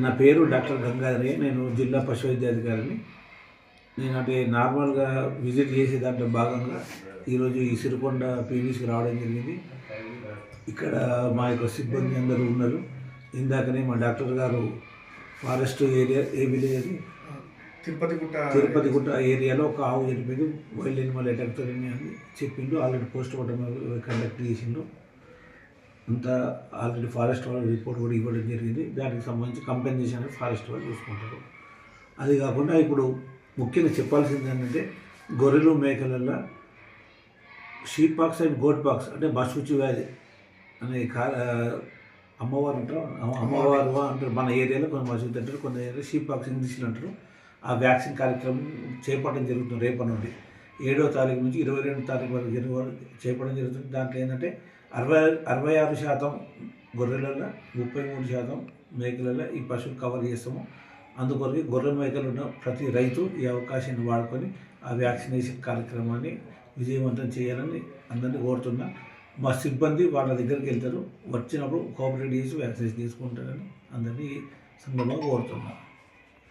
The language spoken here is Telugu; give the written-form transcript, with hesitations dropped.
నా పేరు డాక్టర్ గంగాధరయ్య. నేను జిల్లా పశు వైద్యాధికారిని. నేను నార్మల్గా విజిట్ చేసే దాంట్లో భాగంగా ఈరోజు ఈ సిరికొండ పీవీసీకి రావడం జరిగింది. ఇక్కడ మా యొక్క సిబ్బంది అందరూ ఉన్నారు. ఇందాకనే మా డాక్టర్ గారు ఫారెస్ట్ ఏరియా ఏ విలేజ్ అది తిరుపతిగుట్ట ఏరియాలో ఒక ఆవు చనిపోయింది, వైల్డ్ ఎనిమల్ అటాక్ అని చెప్పిండు. ఆల్రెడీ పోస్ట్ మార్టం కండక్ట్ చేసిండు. అంతా ఆల్రెడీ ఫారెస్ట్ వాళ్ళు రిపోర్ట్ కూడా ఇవ్వడం జరిగింది. దానికి సంబంధించి కంపెన్సేషన్ ఫారెస్ట్ వాళ్ళు చూసుకుంటారు. అది కాకుండా ఇప్పుడు ముఖ్యంగా చెప్పాల్సింది ఏంటంటే గొర్రెలు మేకలలో sheep pox and goat pox అంటే బసూచి వ్యాధి అనే అమ్మవారు అంటారు, అమ్మవారు అంటారు. మన ఏరియాలో కొన్ని మసూచి అంటారు, కొన్ని ఏరియాలో షీప్ పాక్స్ ఇంగ్లీష్లో అంటారు. ఆ వ్యాక్సిన్ కార్యక్రమం చేపట్టడం జరుగుతుంది. రేపటి నుండి 7వ తారీఖు నుంచి 22వ తారీఖు వరకు చేపట్టడం జరుగుతుంది. దాంట్లో ఏంటంటే 66% గొర్రెలలో 33% మేకలలో ఈ పశువులు కవర్ చేస్తాము. అందుకొరకు గొర్రె మేకలు ఉన్న ప్రతి రైతు ఈ అవకాశాన్ని వాడుకొని ఆ వ్యాక్సినేషన్ కార్యక్రమాన్ని విజయవంతం చేయాలని అందరినీ కోరుతున్నా. మా సిబ్బంది వాళ్ళ దగ్గరికి వెళ్తారు, వచ్చినప్పుడు కోఆపరేట్ చేసి వ్యాక్సినేషన్ తీసుకుంటారని అందరినీ సందర్భంగా కోరుతున్నా.